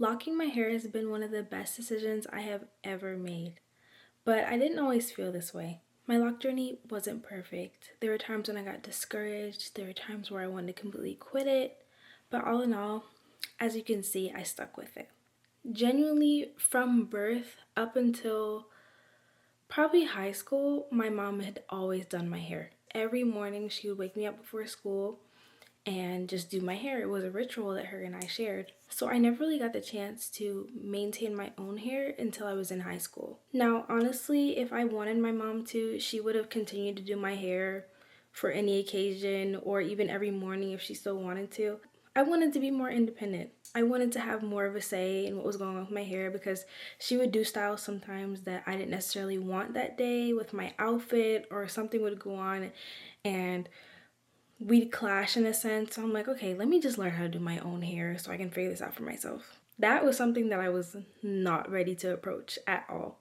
Locking my hair has been one of the best decisions I have ever made, but I didn't always feel this way. My lock journey wasn't perfect. There were times when I got discouraged, there were times where I wanted to completely quit it, but all in all, as you can see, I stuck with it. Genuinely, from birth up until probably high school, my mom had always done my hair. Every morning she would wake me up before school and just do my hair. It was a ritual that her and I shared. So I never really got the chance to maintain my own hair until I was in high school. Now, honestly, if I wanted my mom to, she would have continued to do my hair for any occasion or even every morning if she still wanted to. I wanted to be more independent. I wanted to have more of a say in what was going on with my hair because she would do styles sometimes that I didn't necessarily want that day with my outfit, or something would go on and we'd clash in a sense. So I'm like, okay, let me just learn how to do my own hair so I can figure this out for myself. That was something that I was not ready to approach at all.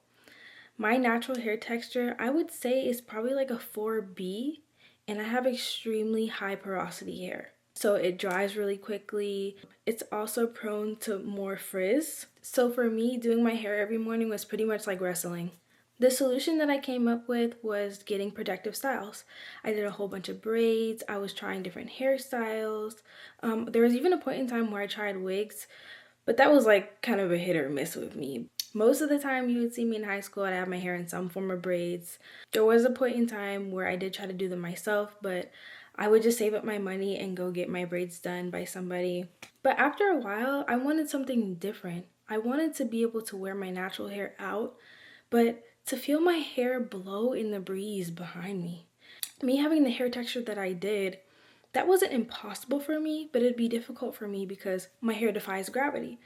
My natural hair texture, I would say, is probably like a 4B, and I have extremely high porosity hair. So it dries really quickly. It's also prone to more frizz. So for me, doing my hair every morning was pretty much like wrestling. The solution that I came up with was getting protective styles. I did a whole bunch of braids. I was trying different hairstyles. There was even a point in time where I tried wigs, but that was like kind of a hit or miss with me. Most of the time you would see me in high school, I'd have my hair in some form of braids. There was a point in time where I did try to do them myself, but I would just save up my money and go get my braids done by somebody. But after a while, I wanted something different. I wanted to be able to wear my natural hair out, but to feel my hair blow in the breeze behind me. Me having the hair texture that I did, that wasn't impossible for me, but it'd be difficult for me because my hair defies gravity.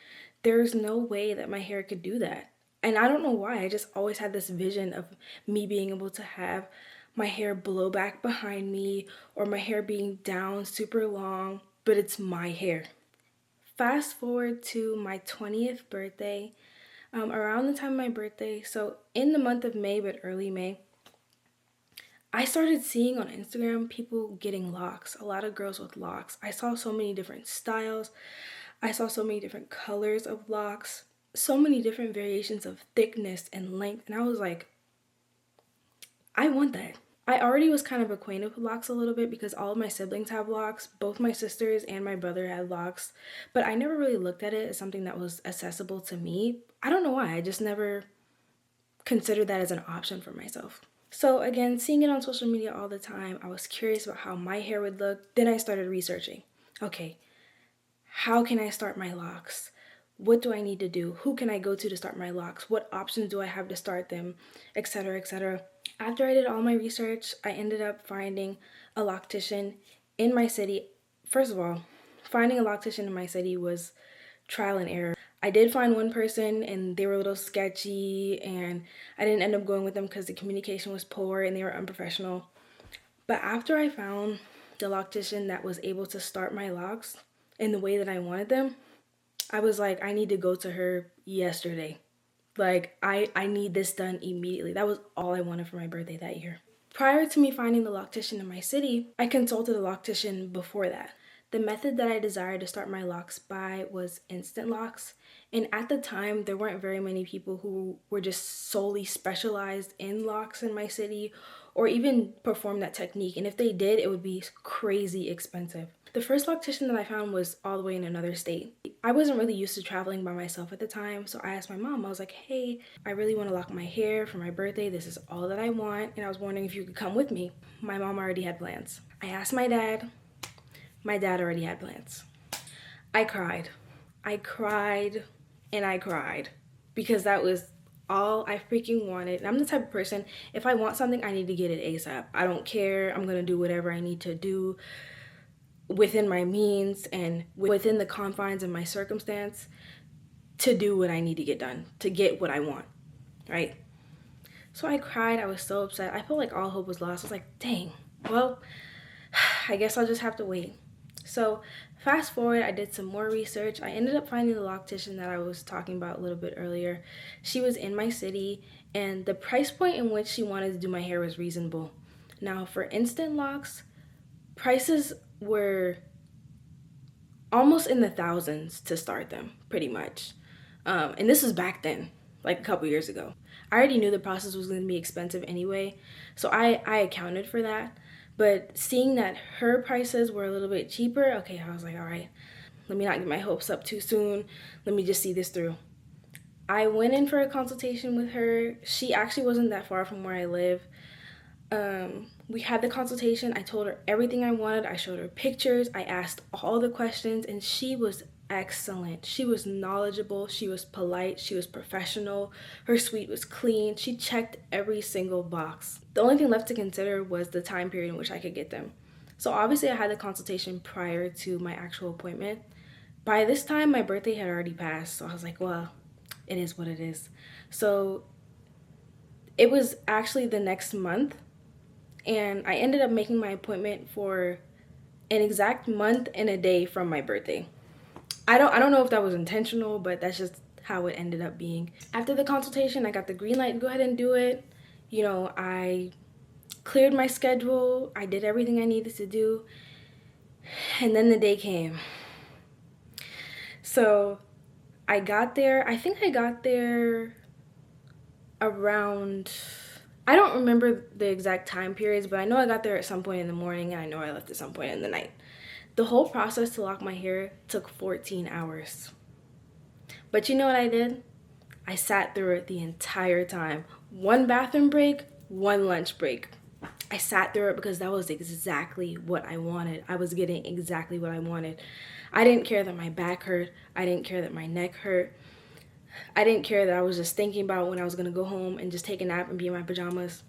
There's no way that my hair could do that. And I don't know why, I just always had this vision of me being able to have my hair blow back behind me or my hair being down super long, but it's my hair. Fast forward to my 20th birthday. Around the time of my birthday, so in the month of May, but early May, I started seeing on Instagram people getting locks, a lot of girls with locks. I saw so many different styles. I saw so many different colors of locks, so many different variations of thickness and length, and I was like, I want that. I already was kind of acquainted with locks a little bit because all of my siblings have locks. Both my sisters and my brother had locks, but I never really looked at it as something that was accessible to me. I don't know why, I just never considered that as an option for myself. So again, seeing it on social media all the time, I was curious about how my hair would look. Then I started researching. Okay, how can I start my locks? What do I need to do? Who can I go to start my locks? What options do I have to start them? Etc., etc. After I did all my research, I ended up finding a loctician in my city. First of all, finding a loctician in my city was trial and error. I did find one person and they were a little sketchy, and I didn't end up going with them because the communication was poor and they were unprofessional. But after I found the loctician that was able to start my locks in the way that I wanted them, I was like, I need to go to her yesterday. Like, I need this done immediately. That was all I wanted for my birthday that year. Prior to me finding the loctician in my city, I consulted a loctician before that. The method that I desired to start my locks by was instant locks. And at the time, there weren't very many people who were just solely specialized in locks in my city or even perform that technique. And if they did, it would be crazy expensive. The first loctician that I found was all the way in another state. I wasn't really used to traveling by myself at the time, so I asked my mom, I was like, hey, I really want to lock my hair for my birthday. This is all that I want, and I was wondering if you could come with me. My mom already had plans. I asked my dad. My dad already had plans. I cried. I cried and I cried because that was all I freaking wanted. And I'm the type of person, if I want something, I need to get it ASAP. I don't care. I'm going to do whatever I need to do within my means and within the confines of my circumstance to do what I need to get done, to get what I want, right? So I cried. I was so upset. I felt like all hope was lost. I was like, dang, well, I guess I'll just have to wait. So fast forward, I did some more research. I ended up finding the loctician that I was talking about a little bit earlier. She was in my city, and the price point in which she wanted to do my hair was reasonable. Now, for instant locks, prices were almost in the thousands to start them, pretty much. And this was back then, like a couple years ago. I already knew the process was going to be expensive anyway, so I accounted for that. But seeing that her prices were a little bit cheaper, okay, I was like, all right, let me not get my hopes up too soon. Let me just see this through. I went in for a consultation with her. She actually wasn't that far from where I live. We had the consultation. I told her everything I wanted. I showed her pictures. I asked all the questions, and she was excellent. She was knowledgeable. She was polite. She was professional. Her suite was clean. She checked every single box. The only thing left to consider was the time period in which I could get them. So obviously I had the consultation prior to my actual appointment. By this time, my birthday had already passed. So I was like, well, it is what it is. So it was actually the next month, and I ended up making my appointment for an exact month and a day from my birthday. I don't know if that was intentional, but that's just how it ended up being. After the consultation, I got the green light to go ahead and do it. You know, I cleared my schedule. I did everything I needed to do. And then the day came. So I got there. I think I got there around, I don't remember the exact time periods, but I know I got there at some point in the morning, and I know I left at some point in the night. The whole process to lock my hair took 14 hours. But you know what I did? I sat through it the entire time. One bathroom break, one lunch break. I sat through it because that was exactly what I wanted. I was getting exactly what I wanted. I didn't care that my back hurt. I didn't care that my neck hurt. I didn't care that I was just thinking about when I was going to go home and just take a nap and be in my pajamas.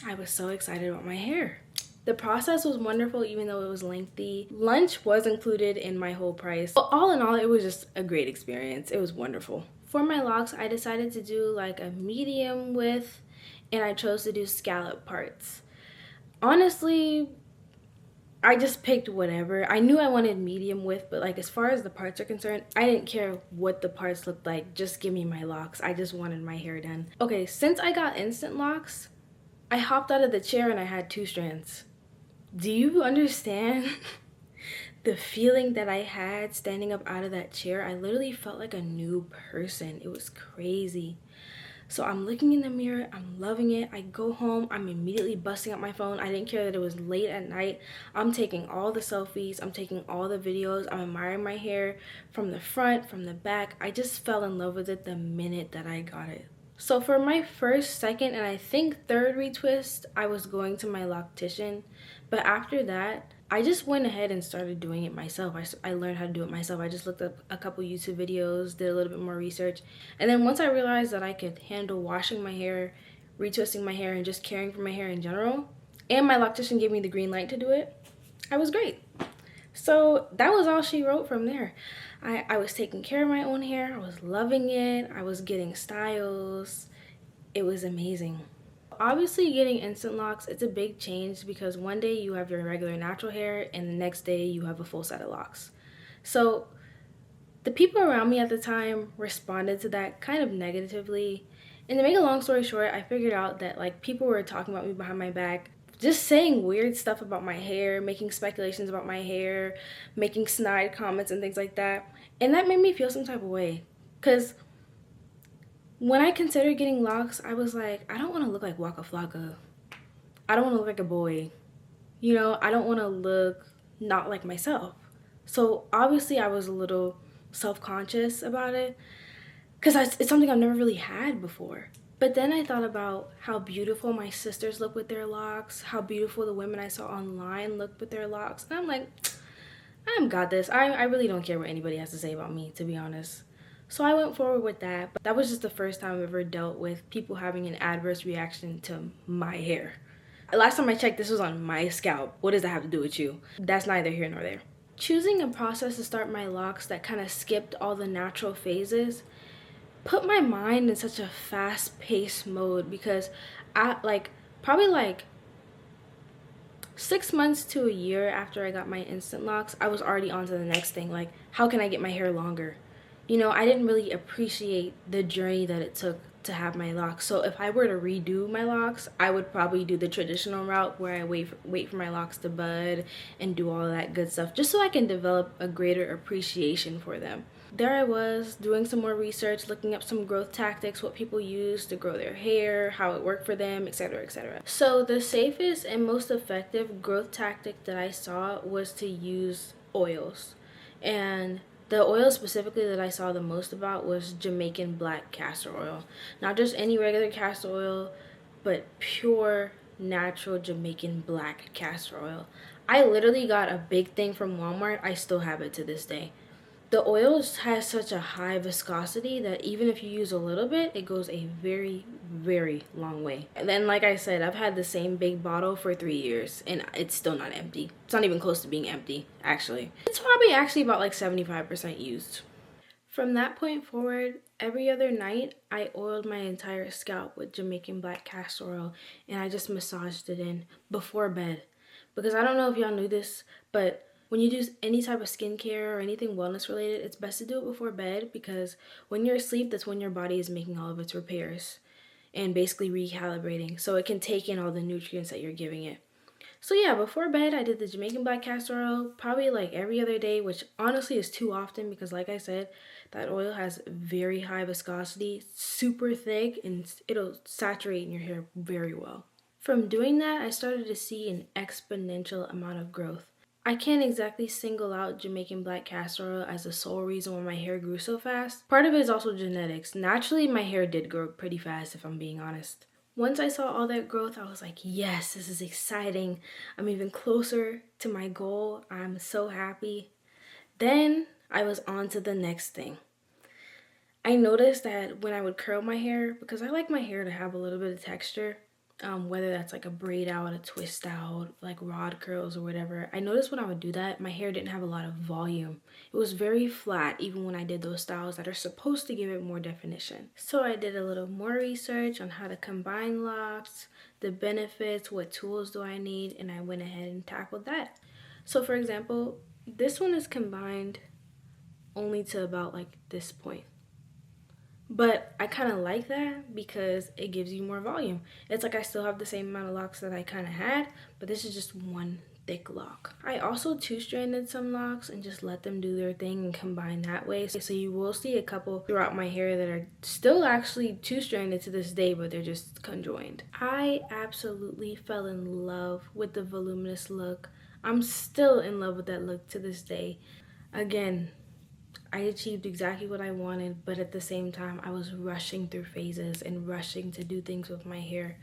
I was so excited about my hair. The process was wonderful, even though it was lengthy. Lunch was included in my whole price. But all in all, it was just a great experience. It was wonderful. For my locks, I decided to do like a medium width, and I chose to do scallop parts. Honestly, I just picked whatever. I knew I wanted medium width, but like as far as the parts are concerned, I didn't care what the parts looked like. Just give me my locks. I just wanted my hair done. Okay, since I got instant locks, I hopped out of the chair and I had 2 strands. Do you understand the feeling that I had standing up out of that chair? I literally felt like a new person. It was crazy. So I'm looking in the mirror, I'm loving it. I go home, I'm immediately busting out my phone. I didn't care that it was late at night. I'm taking all the selfies, I'm taking all the videos, I'm admiring my hair from the front, from the back. I just fell in love with it the minute that I got it. So for my first, second, and I think third retwist, I was going to my loctician. But after that, I just went ahead and started doing it myself. I learned how to do it myself. I just looked up a couple YouTube videos, did a little bit more research. And then once I realized that I could handle washing my hair, retwisting my hair, and just caring for my hair in general, and my loctician gave me the green light to do it, I was great. So that was all she wrote from there. I was taking care of my own hair. I was loving it. I was getting styles. It was amazing. Obviously, getting instant locks, it's a big change because one day you have your regular natural hair and the next day you have a full set of locks. So the people around me at the time responded to that kind of negatively. And to make a long story short, I figured out that like people were talking about me behind my back, just saying weird stuff about my hair, making speculations about my hair, making snide comments and things like that. And that made me feel some type of way. Because when I considered getting locks, I was like, I don't want to look like Waka Flocka. I don't want to look like a boy. You know, I don't want to look not like myself. So obviously I was a little self-conscious about it because it's something I've never really had before. But then I thought about how beautiful my sisters look with their locks, how beautiful the women I saw online looked with their locks. And I'm like, I've got this. I really don't care what anybody has to say about me, to be honest. So I went forward with that. But that was just the first time I've ever dealt with people having an adverse reaction to my hair. Last time I checked, this was on my scalp. What does that have to do with you? That's neither here nor there. Choosing a process to start my locks that kind of skipped all the natural phases put my mind in such a fast-paced mode because probably 6 months to a year after I got my instant locks, I was already on to the next thing. Like, how can I get my hair longer? You know, I didn't really appreciate the journey that it took to have my locks. So if I were to redo my locks, I would probably do the traditional route where I wait for my locks to bud and do all that good stuff just so I can develop a greater appreciation for them. There I was doing some more research, looking up some growth tactics, what people use to grow their hair, how it worked for them, etc., etc. So the safest and most effective growth tactic that I saw was to use oils. And the oil specifically that I saw the most about was Jamaican black castor oil. Not just any regular castor oil, but pure natural Jamaican black castor oil. I literally got a big thing from Walmart. I still have it to this day. The oil has such a high viscosity that even if you use a little bit, it goes a very, very long way. And then, like I said, I've had the same big bottle for 3 years and it's still not empty. It's not even close to being empty, actually. It's probably actually about like 75% used. From that point forward, every other night, I oiled my entire scalp with Jamaican black castor oil and I just massaged it in before bed. Because I don't know if y'all knew this, but when you do any type of skincare or anything wellness related, it's best to do it before bed because when you're asleep, that's when your body is making all of its repairs and basically recalibrating so it can take in all the nutrients that you're giving it. So yeah, before bed, I did the Jamaican black castor oil probably like every other day, which honestly is too often because like I said, that oil has very high viscosity, super thick, and it'll saturate in your hair very well. From doing that, I started to see an exponential amount of growth. I can't exactly single out Jamaican black castor oil as the sole reason why my hair grew so fast. Part of it is also genetics. Naturally, my hair did grow pretty fast if I'm being honest. Once I saw all that growth, I was like, yes, this is exciting. I'm even closer to my goal. I'm so happy. Then I was on to the next thing. I noticed that when I would curl my hair, because I like my hair to have a little bit of texture, whether that's like a braid out, a twist out, like rod curls or whatever. I noticed when I would do that, my hair didn't have a lot of volume. It was very flat even when I did those styles that are supposed to give it more definition. So I did a little more research on how to combine locks, the benefits, what tools do I need, and I went ahead and tackled that. So for example, this one is combined only to about like this point. But I kind of like that because it gives you more volume. It's like I still have the same amount of locks that I kind of had, but this is just one thick lock. I also two-stranded some locks and just let them do their thing and combine that way. So you will see a couple throughout my hair that are still actually two-stranded to this day, but they're just conjoined. I absolutely fell in love with the voluminous look. I'm still in love with that look to this day. Again, I achieved exactly what I wanted, but at the same time, I was rushing through phases and rushing to do things with my hair.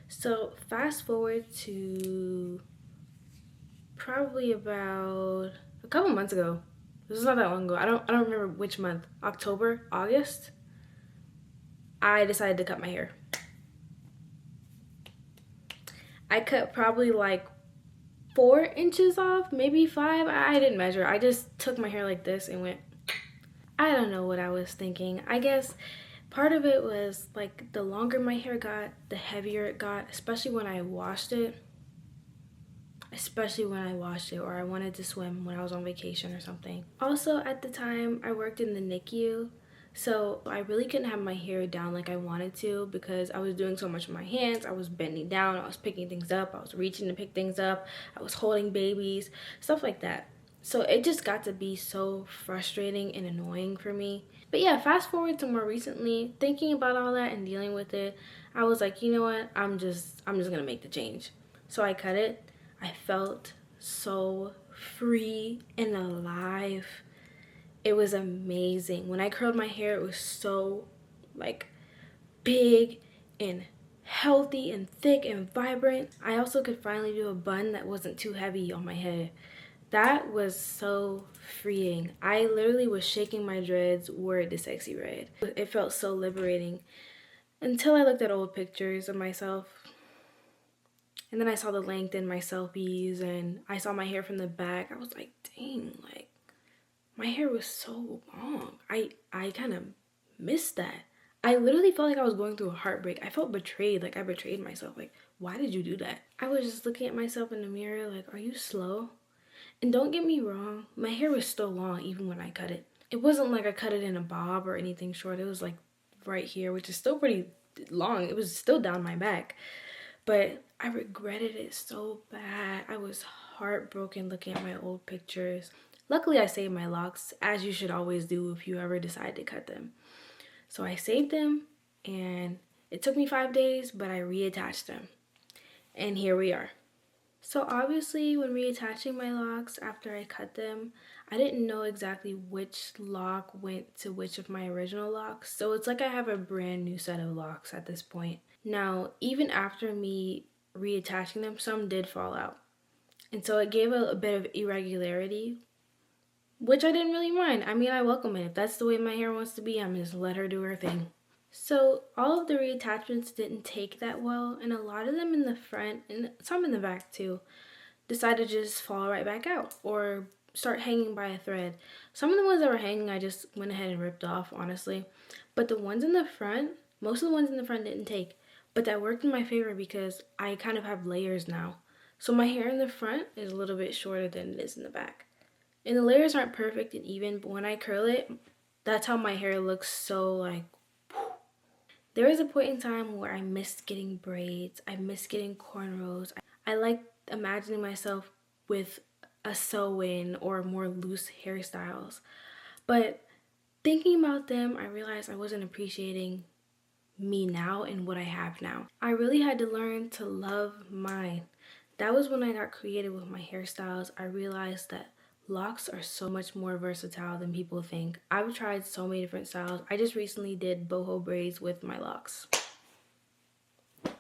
So fast forward to probably about a couple months ago. This is not that long ago. I don't remember which month. October, August. I decided to cut my hair. I cut probably like 4 inches off, maybe 5. I didn't measure. I just took my hair like this and went. I don't know what I was thinking. I guess part of it was like the longer my hair got, the heavier it got, especially when I washed it. Or I wanted to swim when I was on vacation or something. Also, at the time, I worked in the NICU, so I really couldn't have my hair down like I wanted to because I was doing so much with my hands. I was bending down, I was picking things up, I was reaching to pick things up, I was holding babies, stuff like that. So it just got to be so frustrating and annoying for me. But yeah, fast forward to more recently, thinking about all that and dealing with it, I was like, you know what? I'm just gonna make the change. So I cut it. I felt so free and alive. It was amazing. When I curled my hair, it was so like big and healthy and thick and vibrant. I also could finally do a bun that wasn't too heavy on my head. That was so freeing. I literally was shaking my dreads, word to sexy red. It felt so liberating until I looked at old pictures of myself. And then I saw the length in my selfies and I saw my hair from the back. I was like, dang, like my hair was so long. I kind of missed that. I literally felt like I was going through a heartbreak. I felt betrayed, like I betrayed myself. Like, why did you do that? I was just looking at myself in the mirror like, are you slow? And don't get me wrong, my hair was still long even when I cut it. It wasn't like I cut it in a bob or anything short. It was like right here, which is still pretty long. It was still down my back. But I regretted it so bad. I was heartbroken looking at my old pictures. Luckily, I saved my locks, as you should always do if you ever decide to cut them. So I saved them, and it took me 5 days, but I reattached them. And here we are. So obviously, when reattaching my locks after I cut them, I didn't know exactly which lock went to which of my original locks. So it's like I have a brand new set of locks at this point. Now, even after me reattaching them, some did fall out. And so it gave a bit of irregularity, which I didn't really mind. I mean, I welcome it. If that's the way my hair wants to be, I'm just let her do her thing. So all of the reattachments didn't take that well, and a lot of them in the front and some in the back too decided to just fall right back out or start hanging by a thread. Some of the ones that were hanging I just went ahead and ripped off, honestly. But the ones in the front, most of the ones in the front didn't take. But that worked in my favor because I kind of have layers now. So my hair in the front is a little bit shorter than it is in the back. And the layers aren't perfect and even, but when I curl it, that's how my hair looks, so like, there was a point in time where I missed getting braids. I missed getting cornrows. I like imagining myself with a sew-in or more loose hairstyles. But thinking about them, I realized I wasn't appreciating me now and what I have now. I really had to learn to love mine. That was when I got creative with my hairstyles. I realized that locks are so much more versatile than people think. I've tried so many different styles. I just recently did boho braids with my locks.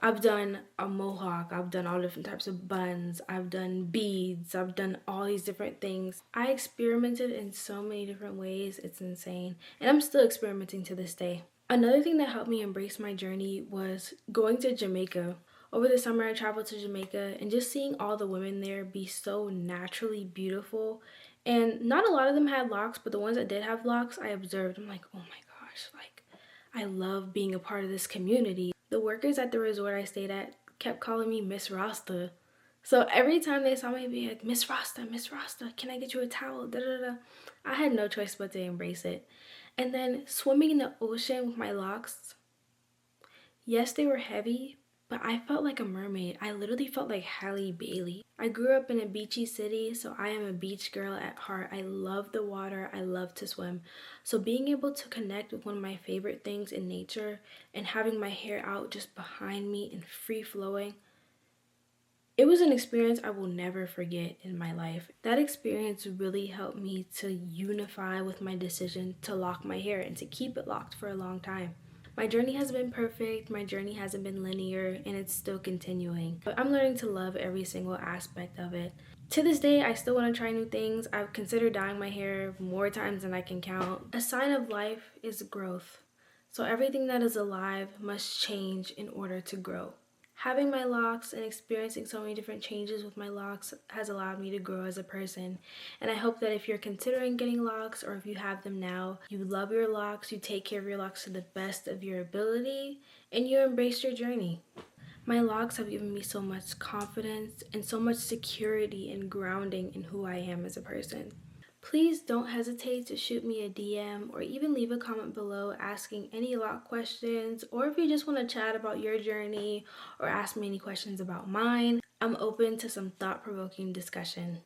I've done a mohawk, I've done all different types of buns, I've done beads, I've done all these different things. I experimented in so many different ways, it's insane. And I'm still experimenting to this day. Another thing that helped me embrace my journey was going to Jamaica. Over the summer, I traveled to Jamaica and just seeing all the women there be so naturally beautiful. And not a lot of them had locks, but the ones that did have locks, I observed. I'm like, oh my gosh, like, I love being a part of this community. The workers at the resort I stayed at kept calling me Miss Rasta. So every time they saw me, they'd be like, Miss Rasta, can I get you a towel? Da, da, da. I had no choice but to embrace it. And then swimming in the ocean with my locks, yes, they were heavy, but I felt like a mermaid. I literally felt like Halle Bailey. I grew up in a beachy city, so I am a beach girl at heart. I love the water. I love to swim. So being able to connect with one of my favorite things in nature and having my hair out just behind me and free flowing, it was an experience I will never forget in my life. That experience really helped me to unify with my decision to lock my hair and to keep it locked for a long time. My journey hasn't been perfect, my journey hasn't been linear, and it's still continuing. But I'm learning to love every single aspect of it. To this day, I still want to try new things. I've considered dyeing my hair more times than I can count. A sign of life is growth. So everything that is alive must change in order to grow. Having my locks and experiencing so many different changes with my locks has allowed me to grow as a person. And I hope that if you're considering getting locks or if you have them now, you love your locks, you take care of your locks to the best of your ability, and you embrace your journey. My locks have given me so much confidence and so much security and grounding in who I am as a person. Please don't hesitate to shoot me a DM or even leave a comment below asking any lock questions, or if you just want to chat about your journey or ask me any questions about mine. I'm open to some thought-provoking discussion.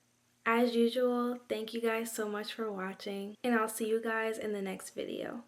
As usual, thank you guys so much for watching, and I'll see you guys in the next video.